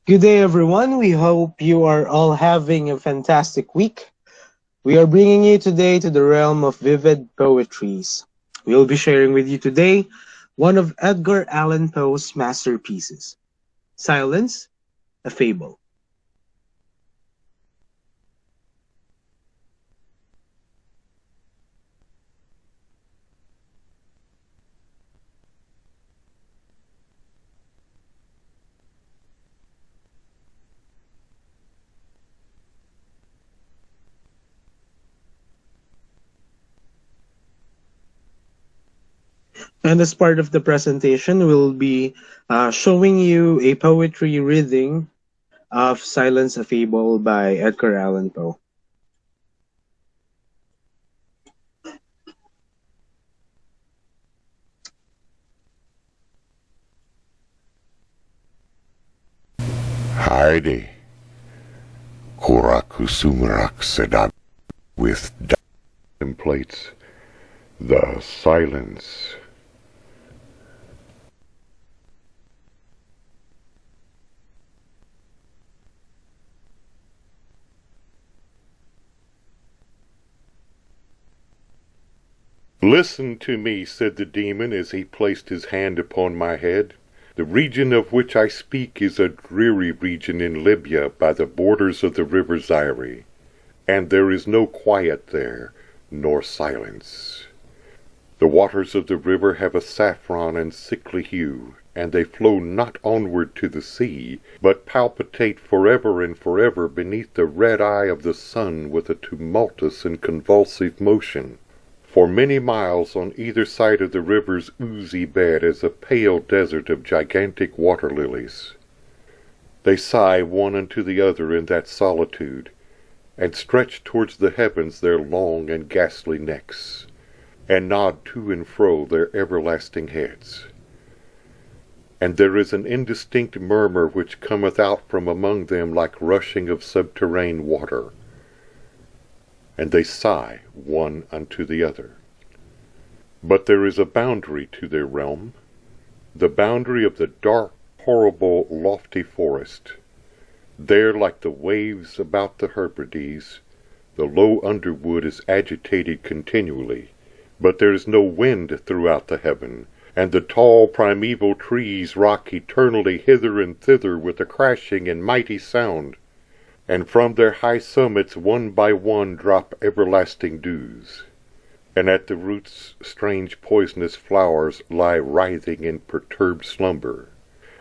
Good day, everyone. We hope you are all having a fantastic week. We are bringing you today to the realm of vivid poetries. We will be sharing with you today one of Edgar Allan Poe's masterpieces, Silence, a Fable. And as part of the presentation, we'll be showing you a poetry reading of Silence, a Fable by Edgar Allan Poe. Heidi, Kurakusumrak Sedab with contemplates the silence. Listen to me, said the demon as he placed his hand upon my head. The region of which I speak is a dreary region in Libya by the borders of the river Zaire, and there is no quiet there, nor silence. The waters of the river have a saffron and sickly hue, and they flow not onward to the sea, but palpitate forever and forever beneath the red eye of the sun with a tumultuous and convulsive motion. For many miles on either side of the river's oozy bed is a pale desert of gigantic water lilies. They sigh one unto the other in that solitude, and stretch towards the heavens their long and ghastly necks, and nod to and fro their everlasting heads. And there is an indistinct murmur which cometh out from among them like rushing of subterrane water, and they sigh one unto the other. But there is a boundary to their realm, the boundary of the dark, horrible, lofty forest. There, like the waves about the Hebrides, the low underwood is agitated continually, but there is no wind throughout the heaven, and the tall primeval trees rock eternally hither and thither with a crashing and mighty sound, and from their high summits one by one drop everlasting dews, and at the roots strange poisonous flowers lie writhing in perturbed slumber,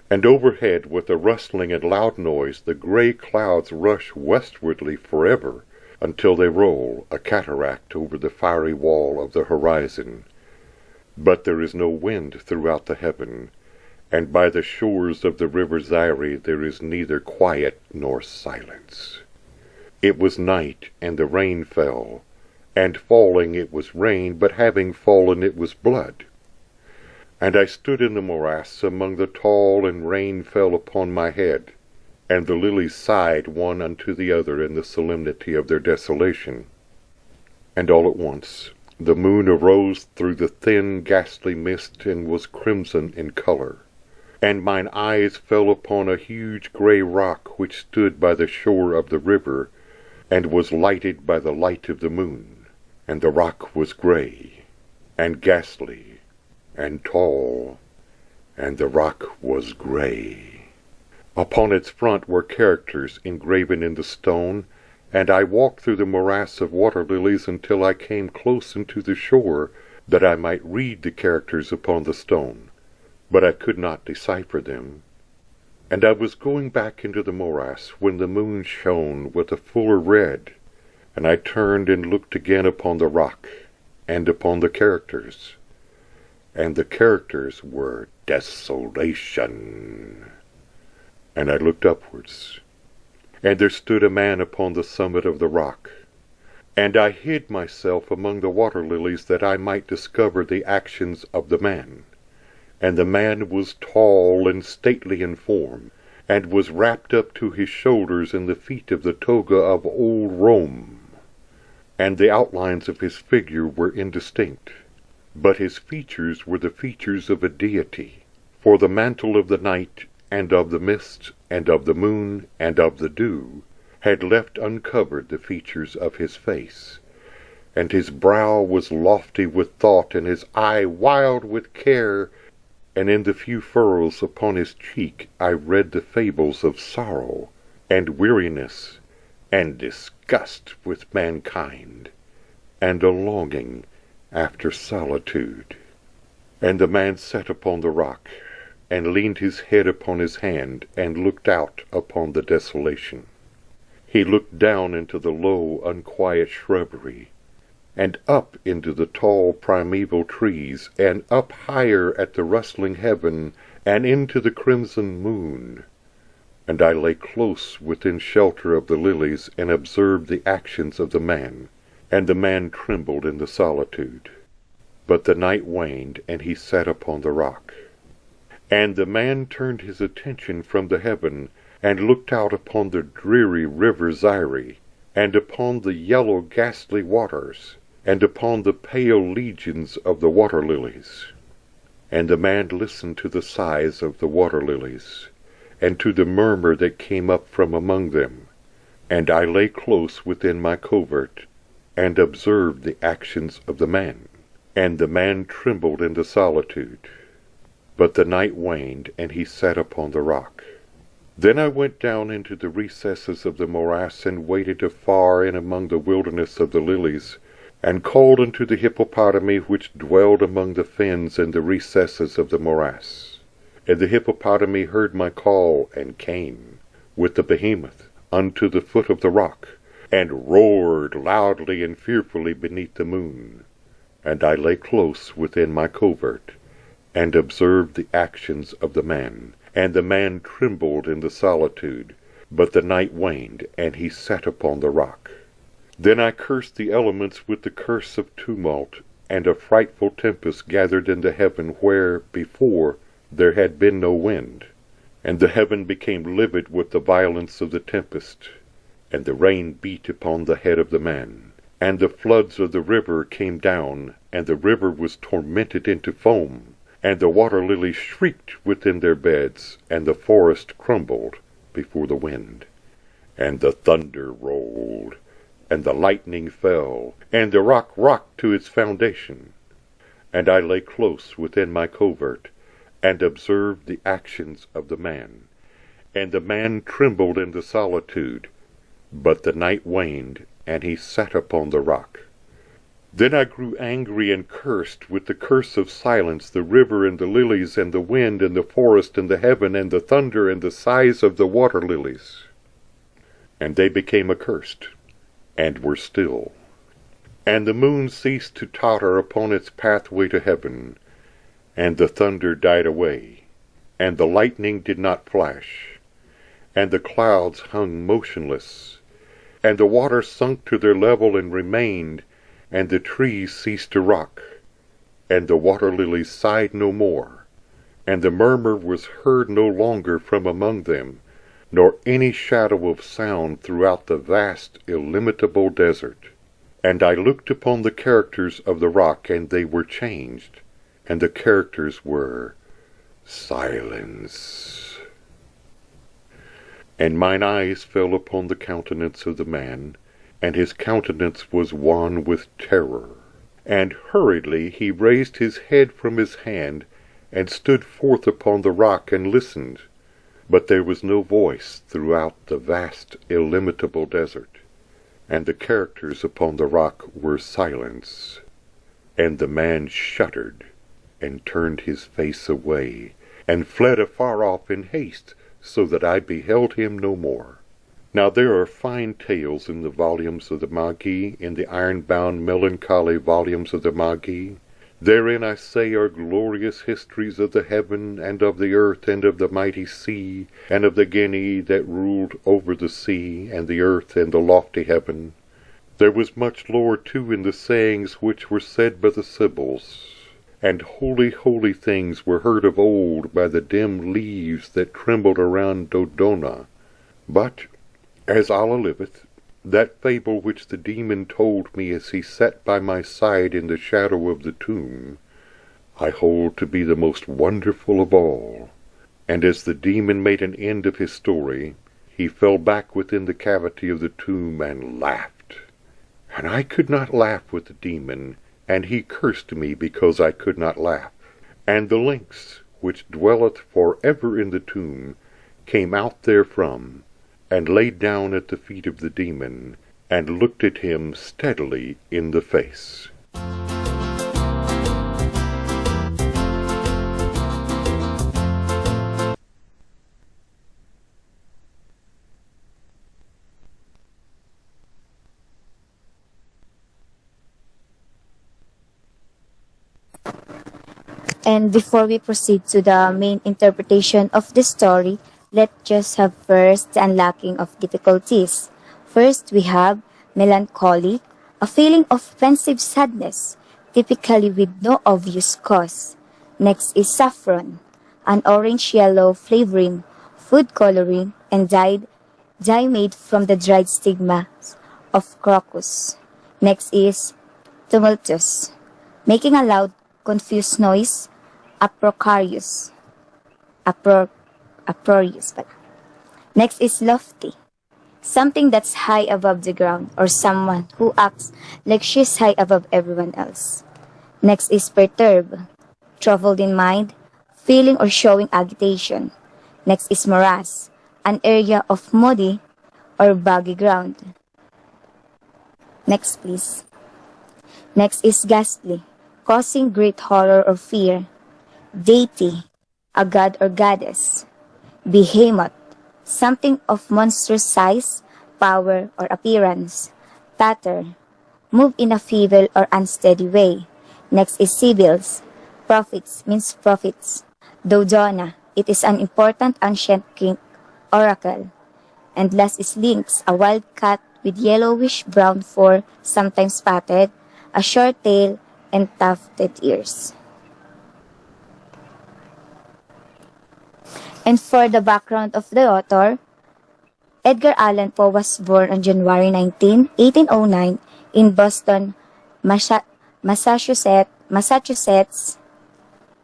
and overhead with a rustling and loud noise the grey clouds rush westwardly forever, until they roll, a cataract, over the fiery wall of the horizon. But there is no wind throughout the heaven, and by the shores of the river Zaire there is neither quiet nor silence. It was night, and the rain fell, and falling it was rain, but having fallen it was blood. And I stood in the morass among the tall, and rain fell upon my head, and the lilies sighed one unto the other in the solemnity of their desolation. And all at once the moon arose through the thin ghastly mist, and was crimson in colour. And mine eyes fell upon a huge grey rock which stood by the shore of the river, and was lighted by the light of the moon. And the rock was grey, and ghastly, and tall, and the rock was grey. Upon its front were characters engraven in the stone, and I walked through the morass of water lilies until I came close unto the shore, that I might read the characters upon the stone. But I could not decipher them. And I was going back into the morass when the moon shone with a fuller red, and I turned and looked again upon the rock, and upon the characters. And the characters were desolation. And I looked upwards, and there stood a man upon the summit of the rock. And I hid myself among the water lilies that I might discover the actions of the man. And the man was tall and stately in form, and was wrapped up to his shoulders in the feet of the toga of old Rome. And the outlines of his figure were indistinct, but his features were the features of a deity, for the mantle of the night and of the mist and of the moon, and of the dew, had left uncovered the features of his face, and his brow was lofty with thought, and his eye wild with care, and in the few furrows upon his cheek I read the fables of sorrow, and weariness, and disgust with mankind, and a longing after solitude. And the man sat upon the rock, and leaned his head upon his hand, and looked out upon the desolation. He looked down into the low, unquiet shrubbery, and up into the tall primeval trees, and up higher at the rustling heaven, and into the crimson moon. And I lay close within shelter of the lilies, and observed the actions of the man, and the man trembled in the solitude. But the night waned, and he sat upon the rock. And the man turned his attention from the heaven, and looked out upon the dreary river Zaire, and upon the yellow ghastly waters, and upon the pale legions of the water lilies. And the man listened to the sighs of the water lilies, and to the murmur that came up from among them. And I lay close within my covert, and observed the actions of the man. And the man trembled in the solitude. But the night waned, and he sat upon the rock. Then I went down into the recesses of the morass, and waited afar in among the wilderness of the lilies, and called unto the hippopotami which dwelled among the fens in the recesses of the morass. And the hippopotami heard my call, and came, with the behemoth, unto the foot of the rock, and roared loudly and fearfully beneath the moon. And I lay close within my covert, and observed the actions of the man. And the man trembled in the solitude, but the night waned, and he sat upon the rock. Then I cursed the elements with the curse of tumult, and a frightful tempest gathered in the heaven where, before, there had been no wind. And the heaven became livid with the violence of the tempest, and the rain beat upon the head of the man. And the floods of the river came down, and the river was tormented into foam, and the water lilies shrieked within their beds, and the forest crumbled before the wind. And the thunder rolled, and the lightning fell, and the rock rocked to its foundation. And I lay close within my covert, and observed the actions of the man. And the man trembled in the solitude, but the night waned, and he sat upon the rock. Then I grew angry and cursed with the curse of silence the river and the lilies and the wind and the forest and the heaven and the thunder and the sighs of the water lilies. And they became accursed, and were still. And the moon ceased to totter upon its pathway to heaven, and the thunder died away, and the lightning did not flash, and the clouds hung motionless, and the waters sunk to their level and remained, and the trees ceased to rock, and the water lilies sighed no more, and the murmur was heard no longer from among them, nor any shadow of sound throughout the vast, illimitable desert. And I looked upon the characters of the rock, and they were changed, and the characters were silence. And mine eyes fell upon the countenance of the man, and his countenance was wan with terror. And hurriedly he raised his head from his hand, and stood forth upon the rock, and listened. But there was no voice throughout the vast, illimitable desert. And the characters upon the rock were silence. And the man shuddered, and turned his face away, and fled afar off in haste, so that I beheld him no more. Now there are fine tales in the volumes of the Magi, in the iron-bound melancholy volumes of the Magi. Therein, I say, are glorious histories of the heaven, and of the earth, and of the mighty sea, and of the Genii that ruled over the sea, and the earth, and the lofty heaven. There was much lore, too, in the sayings which were said by the Sibyls, and holy, holy things were heard of old by the dim leaves that trembled around Dodona. But, as Allah liveth, that fable which the demon told me as he sat by my side in the shadow of the tomb, I hold to be the most wonderful of all, And as the demon made an end of his story, he fell back within the cavity of the tomb and laughed. And I could not laugh with the demon, and he cursed me because I could not laugh. And the lynx, which dwelleth for ever in the tomb, came out therefrom, and laid down at the feet of the demon, and looked at him steadily in the face. And before we proceed to the main interpretation of the story, let's just have first the unlocking of difficulties. First, we have melancholy, a feeling of pensive sadness, typically with no obvious cause. Next is saffron, an orange-yellow flavoring, food coloring, and dye made from the dried stigmas of crocus. Next is tumultuous, making a loud, confused noise, uproarious. Uproarious pala. Next is lofty, something that's high above the ground or someone who acts like she's high above everyone else. Next is perturb, troubled in mind, feeling or showing agitation. Next is morass, an area of muddy or boggy ground. Next please. Next is ghastly, causing great horror or fear. Deity, a god or goddess. Behemoth, something of monstrous size, power, or appearance. Patter, move in a feeble or unsteady way. Next is Sibyls. Prophets means prophets. Dodona, it is an important ancient king oracle. And last is Lynx, a wild cat with yellowish brown fur, sometimes spotted, a short tail, and tufted ears. And for the background of the author, Edgar Allan Poe was born on January 19, 1809 in Boston, Massachusetts.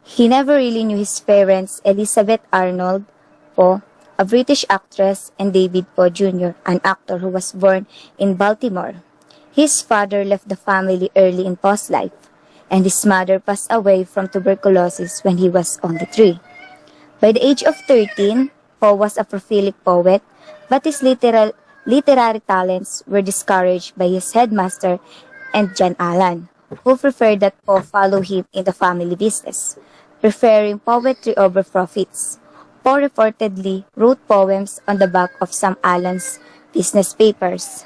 He never really knew his parents, Elizabeth Arnold Poe, a British actress, and David Poe Jr., an actor who was born in Baltimore. His father left the family early in Poe's life, and his mother passed away from tuberculosis when he was only 3. By the age of 13, Poe was a prolific poet, but his literary talents were discouraged by his headmaster and John Allan, who preferred that Poe follow him in the family business, preferring poetry over profits. Poe reportedly wrote poems on the back of some Allan's business papers.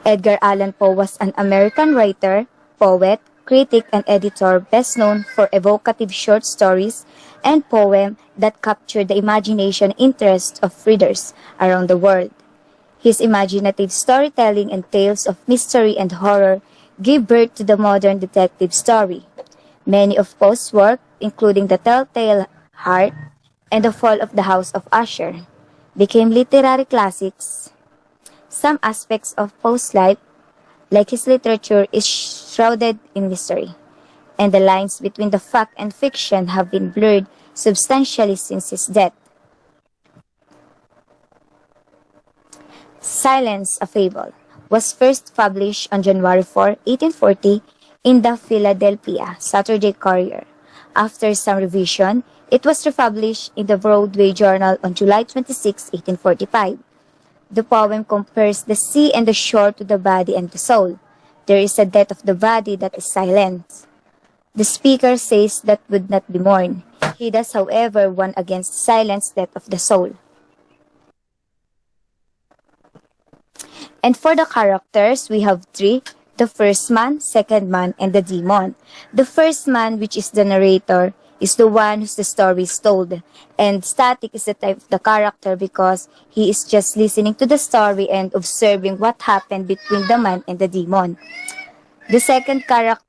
Edgar Allan Poe was an American writer, poet, critic, and editor best known for evocative short stories and poems that captured the imagination and interest of readers around the world. His imaginative storytelling and tales of mystery and horror gave birth to the modern detective story. Many of Poe's work, including The Telltale Heart and The Fall of the House of Usher, became literary classics. Some aspects of Poe's life, like his literature, is shrouded in mystery, and the lines between the fact and fiction have been blurred substantially since his death. Silence, a Fable, was first published on January 4, 1840 in the Philadelphia Saturday Courier. After some revision, it was republished in the Broadway Journal on July 26, 1845. The poem compares the sea and the shore to the body and the soul. There is a death of the body that is silent. The speaker says that would not be mourned. He does, however, warn against silence, death of the soul. And for the characters, we have 3. The first man, second man, and the demon. The first man, which is the narrator, is the one whose the story is told. And static is the type of the character because he is just listening to the story and observing what happened between the man and the demon. The second character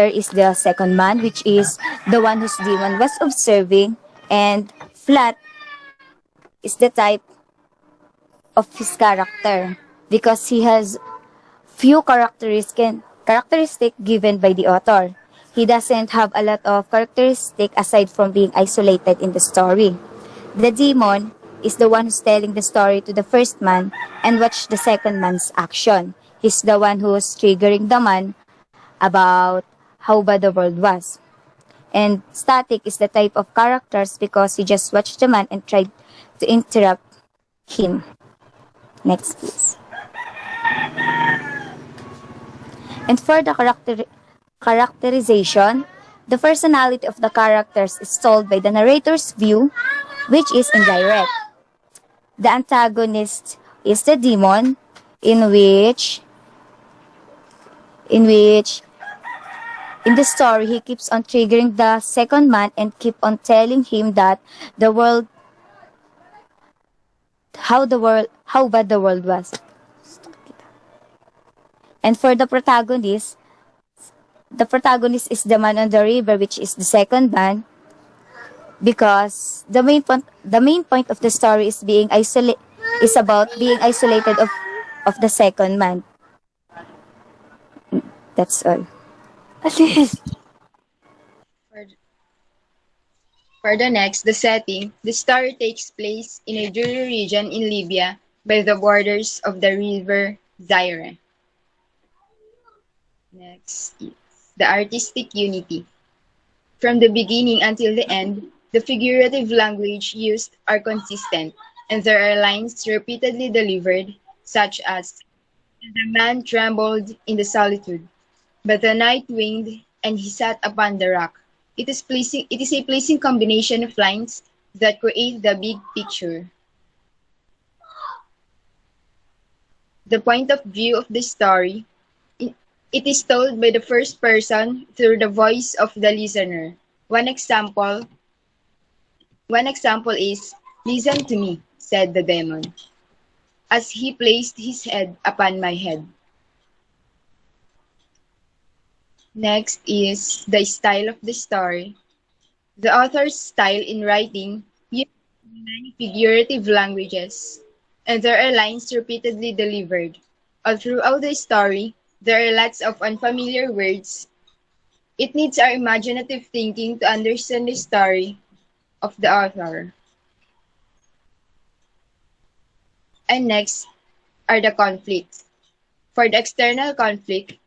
is the second man, which is the one whose demon was observing. And flat is the type of his character because he has few characteristics given by the author. He doesn't have a lot of characteristic aside from being isolated in the story. The demon is the one who's telling the story to the first man and watch the second man's action. He's the one who's triggering the man about how bad the world was. And Static is the type of characters because he just watched the man and tried to interrupt him. Next, please. And for the characterization, the personality of the characters is told by the narrator's view, which is indirect. The antagonist is the demon, in which in which in the story he keeps on triggering the second man and keep on telling him that the world how bad the world was. And for the protagonist is the man on the river, which is the second man, because the main point of the story is about being isolated of the second man. That's all. For, for the next, the setting, the story takes place in a dreary region in Libya by the borders of the river Zaire. Next is the artistic unity. From the beginning until the end, the figurative language used are consistent, and there are lines repeatedly delivered, such as the man trembled in the solitude, but the night waned, and he sat upon the rock. It is a pleasing combination of lines that create the big picture. The point of view of the story. It is told by the first person through the voice of the listener. One example One example is, "Listen to me," said the demon, as he placed his head upon my head. Next is the style of the story. The author's style in writing uses many figurative languages, and there are lines repeatedly delivered. All throughout the story, there are lots of unfamiliar words. It needs our imaginative thinking to understand the story of the author. And next are the conflicts. For the external conflict,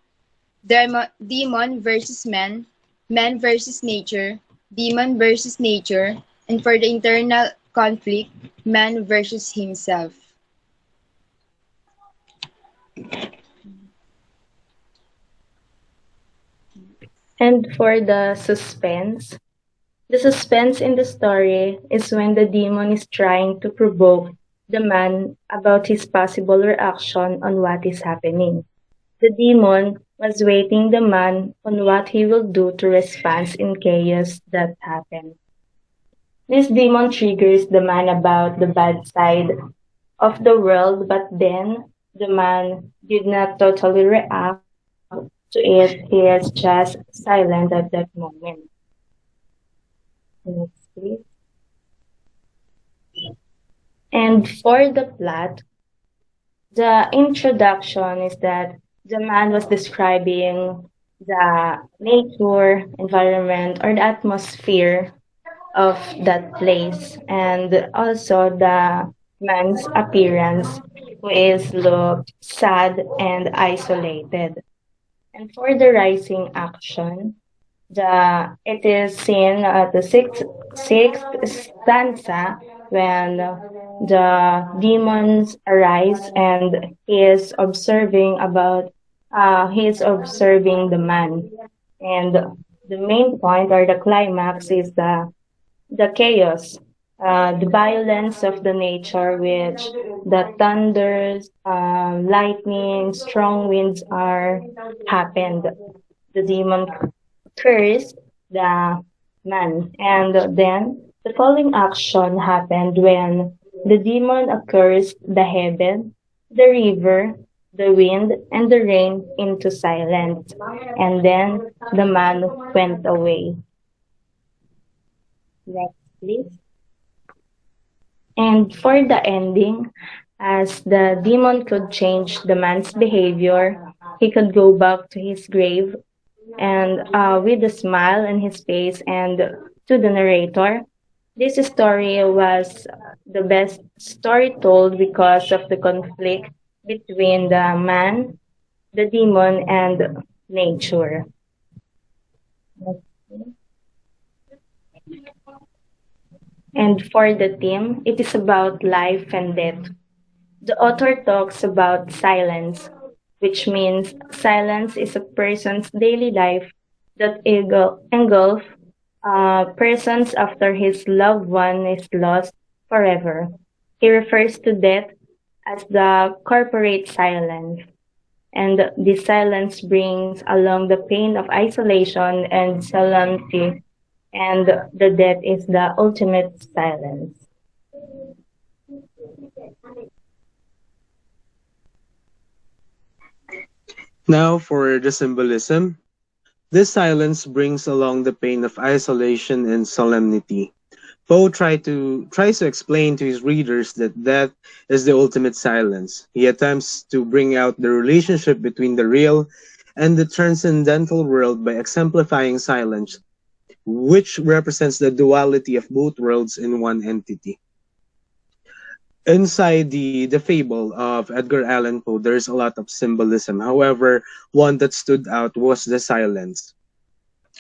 demon versus man, man versus nature, demon versus nature, and for the internal conflict, man versus himself. And for the suspense in the story is when the demon is trying to provoke the man about his possible reaction on what is happening. The demon was waiting the man on what he will do to respond in chaos that happened. This demon triggers the man about the bad side of the world, but then the man did not totally react to it. He is just silent at that moment. Next, please. And for the plot, the introduction is that the man was describing the nature, environment, or the atmosphere of that place, and also the man's appearance, who is looked sad and isolated. And for the rising action, it is seen at the sixth stanza when the demons arise and he is observing the man, and the main point or the climax is the chaos, the violence of the nature, which the thunders, lightning, strong winds are happened. The demon cursed the man, and then the following action happened when the demon accursed the heaven, the river, the wind, and the rain into silence, and then the man went away. Next, please. And for the ending, as the demon could change the man's behavior, he could go back to his grave and with a smile on his face and to the narrator, this story was the best story told because of the conflict between the man, the demon, and nature. And for the theme, it is about life and death. The author talks about silence, which means silence is a person's daily life that engulf persons after his loved one is lost forever. He refers to death as the corporate silence, and this silence brings along the pain of isolation and solemnity, and the death is the ultimate silence. Now for the symbolism. This silence brings along the pain of isolation and solemnity. Poe tries to explain to his readers that death is the ultimate silence. He attempts to bring out the relationship between the real and the transcendental world by exemplifying silence, which represents the duality of both worlds in one entity. Inside the fable of Edgar Allan Poe, there's a lot of symbolism. However, one that stood out was the silence.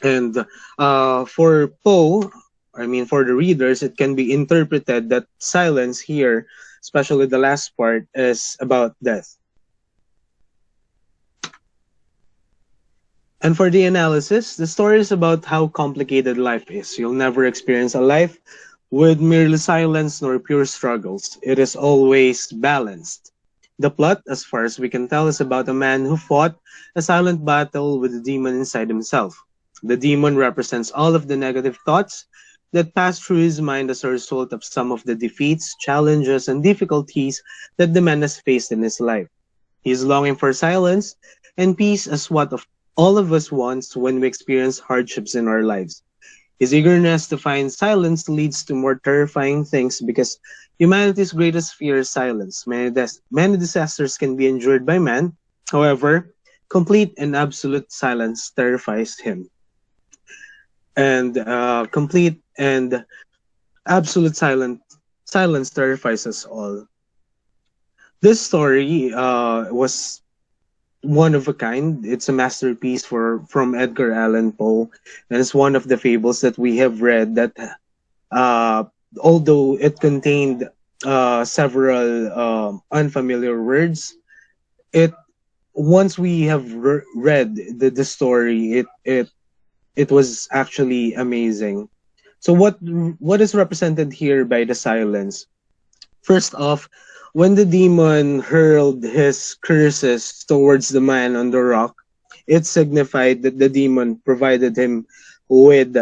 And for Poe, I mean, for the readers, it can be interpreted that silence here, especially the last part, is about death. And for the analysis, the story is about how complicated life is. You'll never experience a life with merely silence nor pure struggles. It is always balanced. The plot, as far as we can tell, is about a man who fought a silent battle with a demon inside himself. The demon represents all of the negative thoughts that pass through his mind as a result of some of the defeats, challenges, and difficulties that the man has faced in his life. He is longing for silence and peace as what of all of us wants when we experience hardships in our lives. His eagerness to find silence leads to more terrifying things because humanity's greatest fear is silence. Many disasters can be endured by man. However, complete and absolute silence terrifies him. And complete and absolute silence terrifies us all. This story was one of a kind. It's a masterpiece from Edgar Allan Poe, and it's one of the fables that we have read that, uh, although it contained several unfamiliar words, it once we have read the story, it was actually amazing. So what is represented here by the silence? First off, when the demon hurled his curses towards the man on the rock, it signified that the demon provided him with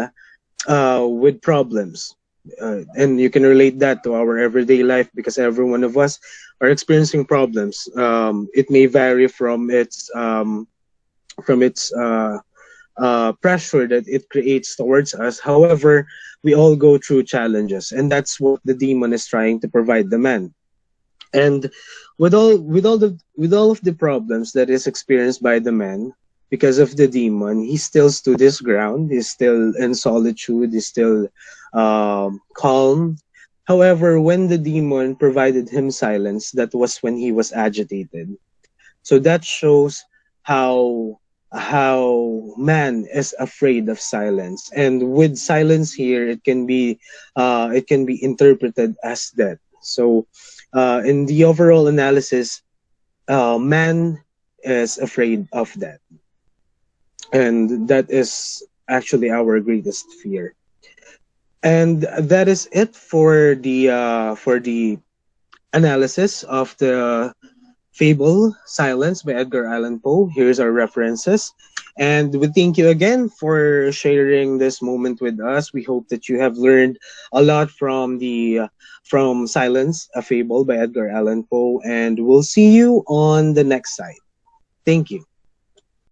problems. And you can relate that to our everyday life because every one of us are experiencing problems. It may vary from its pressure that it creates towards us. However, we all go through challenges, and that's what the demon is trying to provide the man. And with all of the problems that is experienced by the man because of the demon, he still stood his ground. He's still in solitude. He's still calm. However, when the demon provided him silence, that was when he was agitated. So that shows how man is afraid of silence, and with silence here, it can be interpreted as death. So, in the overall analysis, man is afraid of death, and that is actually our greatest fear. And that is it for the analysis of the Fable Silence by Edgar Allan Poe. Here's our references. And we thank you again for sharing this moment with us. We hope that you have learned a lot from Silence, a Fable by Edgar Allan Poe, and we'll see you on the next side. Thank you.